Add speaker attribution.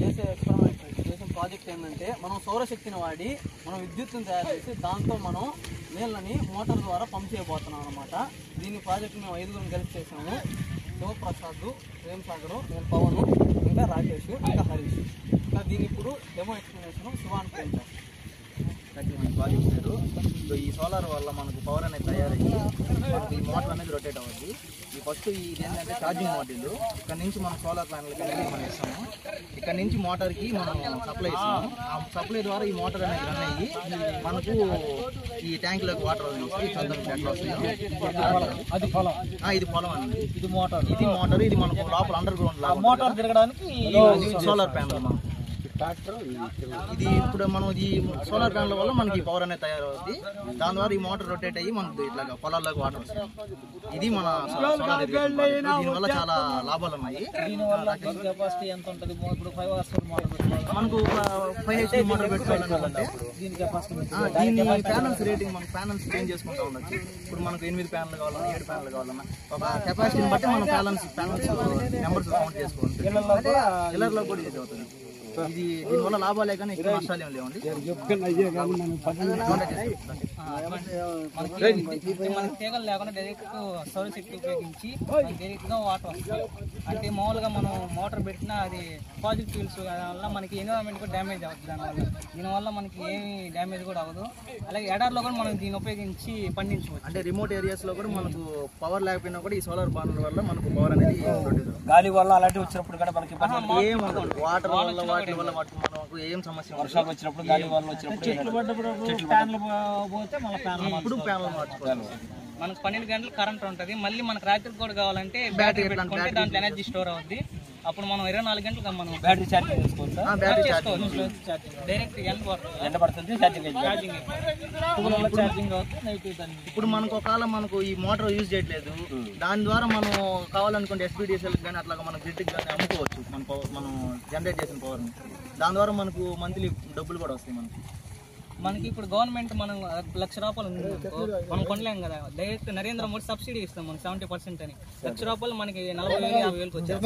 Speaker 1: చేసే ప్రాజెక్ట్ ఏంటంటే మనం సౌరశక్తిని వాడి మనం విద్యుత్తును తయారు చేసి దాంతో మనం నీళ్ళని మోటార్ ద్వారా పంప్ చేయబోతున్నాం అనమాట. దీని ప్రాజెక్ట్ మేము 5 కలిసి చేసాము. శివప్రసాద్, ప్రేమ్ సాగర్, నేను పవన్, ఇంకా రాకేష్, ఇంకా హరీష్. ఇంకా దీని ఇప్పుడు demo explanation Shivan Prem
Speaker 2: project పేరు. ఈ సోలార్ వల్ల మనకు పవర్ అనేది తయారయ్యి మనకు ఈ మోటార్ అనేది రొటేట్ అవుతుంది. ఈ ఫస్ట్ ఇది ఏంటంటే ఛార్జింగ్ మాడ్యూల్. ఇక్కడ నుంచి మనం సోలార్ ప్యానల్కి అనేది మనం ఇస్తాము. ఇక్కడ నుంచి మోటార్కి మనం సప్లై ఇస్తాము. ఆ సప్లై ద్వారా ఈ మోటార్ అనేది రన్ అయ్యి మనకు ఈ ట్యాంక్లోకి వాటర్ వస్తాయి. చంద్రులకు ఎట్లా వస్తాయి ఇది పొలం అండి. ఇది మోటార్ ఇది మనకు లోపల అండర్ గ్రౌండ్ లాగా
Speaker 1: మోటార్ తిరగడానికి
Speaker 2: సోలార్ ప్యానల్ మనం ఇది ఇప్పుడు మనం ఈ సోలార్ ప్యానల్ వల్ల మనకి పవర్ అనేది తయారవుతుంది. దాని ద్వారా ఈ మోటార్ రొటేట్ అయ్యి మనకి ఇట్లా పొలాల్లోకి వాటర్ వస్తుంది. ఇది మన సోలార్ దీనివల్ల చాలా లాభాలు ఉన్నాయి. మనకు 5 HP మోటార్ పెట్టుకోవాలనుకుంటే దీని ప్యానల్స్ రేటింగ్ మనం ప్యానల్స్ చేంజ్ చేసుకుంటూ ఉండొచ్చు. ఇప్పుడు మనకు 8 ప్యానల్ కావాలన్నా 7 ప్యానల్ కావాలన్నా ఒక కెపాసిటీని బట్టి మనం ప్యానల్స్ నెంబర్స్ కౌంట్ చేసుకోవాలి. ఇళ్లలో కూడా యూజ్ అవుతుంది. ఇది దీనివల్ల లాభాలే కానీ ఎక్కువ నష్టాలు ఏమి లేవండి.
Speaker 1: మనకి తీగలు లేకుండా డైరెక్ట్ సౌరశక్తి ఉపయోగించి డైరెక్ట్ గా వాటర్ వస్తుంది. అంటే మామూలుగా మనం మోటార్ పెట్టినా అది పాజిటివ్ ఫీల్స్ వల్ల మనకి ఎన్విరాన్మెంట్ కూడా డ్యామేజ్ అవుతుంది. దీనివల్ల మనకి ఏమి డ్యామేజ్ కూడా అవ్వదు. అలాగే ఎడార్లో కూడా మనం దీన్ని ఉపయోగించి పండించవచ్చు.
Speaker 2: అంటే రిమోట్ ఏరియాస్ లో కూడా మనకు పవర్ లేకపోయినా కూడా ఈ సోలార్ ప్యానల్ వల్ల మనకు పవర్ అనేది
Speaker 1: గాలి వల్ల అలాంటివి వచ్చినప్పుడు కూడా మనకి
Speaker 2: ఏం వాటర్ వల్ల వాటి వల్ల మనకు ఏం సమస్య
Speaker 1: వర్షాలు వచ్చినప్పుడు గాలి వల్ల వచ్చినప్పుడు చెట్లు పడ్డప్పుడు ప్యానల్ పోతే మళ్ళీ
Speaker 2: ప్యానల్ మార్చుకోవాలి.
Speaker 1: మనకు 12 గంటలు కరెంట్ ఉంటుంది. మళ్ళీ మనకు రాత్రికి కూడా కావాలంటే బ్యాటరీ పెట్టుకుంటే దాంట్లో ఎనర్జీ స్టోర్ అవుద్ది. అప్పుడు మనం 24 గంటలు మనం బ్యాటరీ ఛార్జింగ్ చేసుకోవచ్చు. డైరెక్ట్ ఎండ పడుతుంది ఛార్జింగ్ అవుతుంది.
Speaker 2: ఇప్పుడు మనకు ఒకవేళ మనకు ఈ మోటార్ యూజ్ చేయట్లేదు, దాని ద్వారా మనం కావాలనుకుంటే SPDCL కానీ అట్లా మన గ్రిడ్కి కానీ అమ్ముకోవచ్చు. మనం జనరేట్ చేసిన పవర్ని దాని ద్వారా మనకు మంత్లీ డబ్బులు కూడా వస్తాయి.
Speaker 1: మనకి ఇప్పుడు గవర్నమెంట్ మనం 1,00,000 రూపాయలు మనం కొనలేం కదా. డైరెక్ట్ నరేంద్ర మోడీ సబ్సిడీ ఇస్తాం మనం 70% అని. 1,00,000 రూపాయలు మనకి 40,000 50,000 వచ్చాయి.